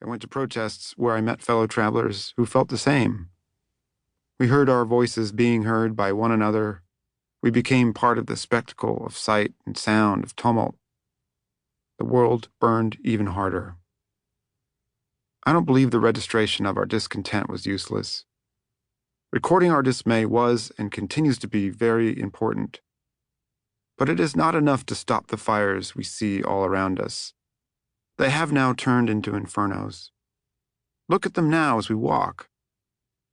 I went to protests where I met fellow travelers who felt the same. We heard our voices being heard by one another. We became part of the spectacle of sight and sound, of tumult. The world burned even harder. I don't believe the registration of our discontent was useless. Recording our dismay was and continues to be very important. But it is not enough to stop the fires we see all around us. They have now turned into infernos. Look at them now as we walk.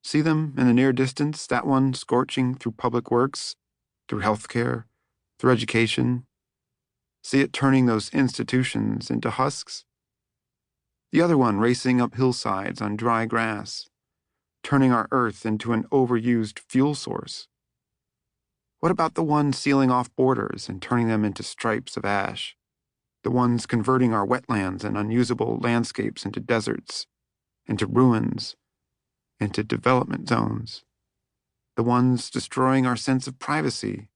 See them in the near distance, that one scorching through public works, through healthcare, through education. See it turning those institutions into husks. The other one racing up hillsides on dry grass, turning our earth into an overused fuel source. What about the ones sealing off borders and turning them into stripes of ash? The ones converting our wetlands and unusable landscapes into deserts, into ruins, into development zones. The ones destroying our sense of privacy.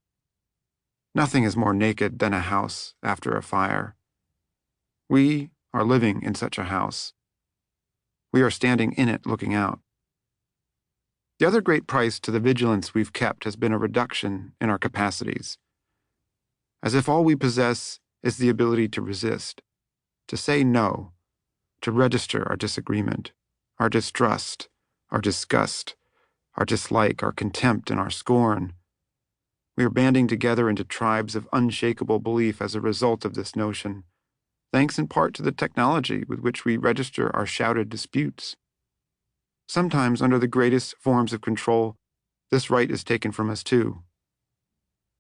Nothing is more naked than a house after a fire. We are living in such a house. We are standing in it looking out. The other great price to the vigilance we've kept has been a reduction in our capacities. As if all we possess is the ability to resist, to say no, to register our disagreement, our distrust, our disgust, our dislike, our contempt, and our scorn. We are banding together into tribes of unshakable belief as a result of this notion, thanks in part to the technology with which we register our shouted disputes. Sometimes, under the greatest forms of control, this right is taken from us too.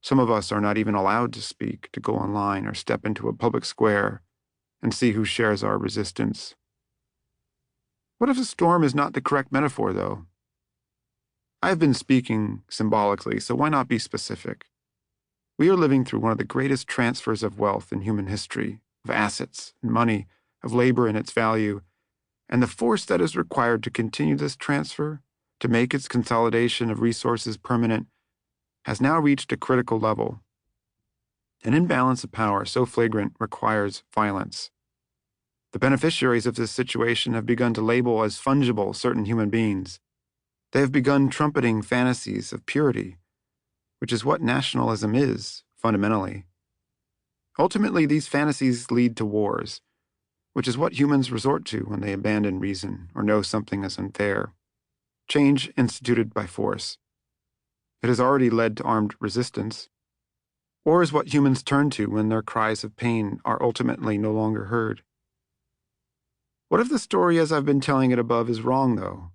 Some of us are not even allowed to speak, to go online or step into a public square and see who shares our resistance. What if a storm is not the correct metaphor, though? I have been speaking symbolically, so why not be specific? We are living through one of the greatest transfers of wealth in human history, of assets and money, of labor and its value, and the force that is required to continue this transfer, to make its consolidation of resources permanent, has now reached a critical level. An imbalance of power so flagrant requires violence. The beneficiaries of this situation have begun to label as fungible certain human beings. They have begun trumpeting fantasies of purity, which is what nationalism is, fundamentally. Ultimately, these fantasies lead to wars, which is what humans resort to when they abandon reason or know something is unfair. Change instituted by force. It has already led to armed resistance. War is what humans turn to when their cries of pain are ultimately no longer heard. What if the story as I've been telling it above is wrong, though?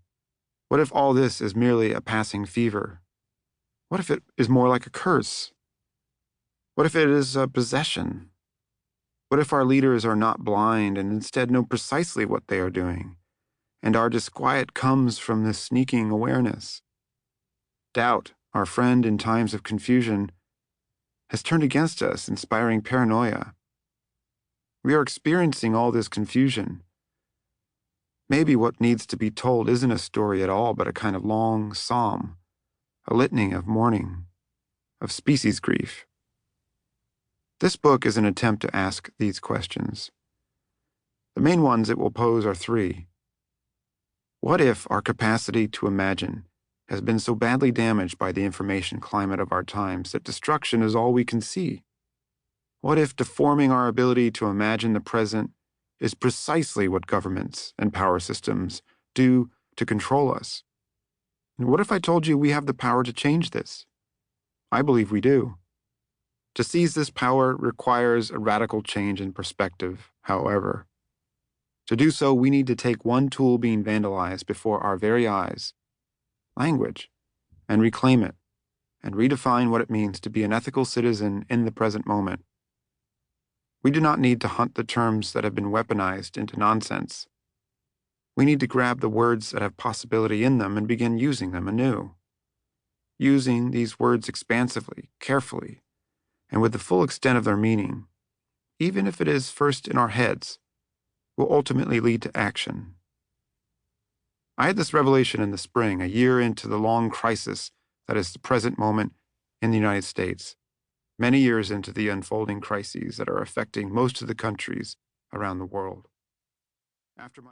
What if all this is merely a passing fever? What if it is more like a curse? What if it is a possession? What if our leaders are not blind and instead know precisely what they are doing, and our disquiet comes from this sneaking awareness? Doubt, our friend in times of confusion, has turned against us, inspiring paranoia. We are experiencing all this confusion. Maybe what needs to be told isn't a story at all, but a kind of long psalm, a litany of mourning, of species grief. This book is an attempt to ask these questions. The main ones it will pose are three. What if our capacity to imagine has been so badly damaged by the information climate of our times that destruction is all we can see? What if deforming our ability to imagine the present is precisely what governments and power systems do to control us? And what if I told you we have the power to change this? I believe we do. To seize this power requires a radical change in perspective, however. To do so, we need to take one tool being vandalized before our very eyes, language, and reclaim it, and redefine what it means to be an ethical citizen in the present moment. We do not need to hunt the terms that have been weaponized into nonsense. We need to grab the words that have possibility in them and begin using them anew. Using these words expansively, carefully, and with the full extent of their meaning, even if it is first in our heads, will ultimately lead to action. I had this revelation in the spring, a year into the long crisis that is the present moment in the United States, many years into the unfolding crises that are affecting most of the countries around the world. After my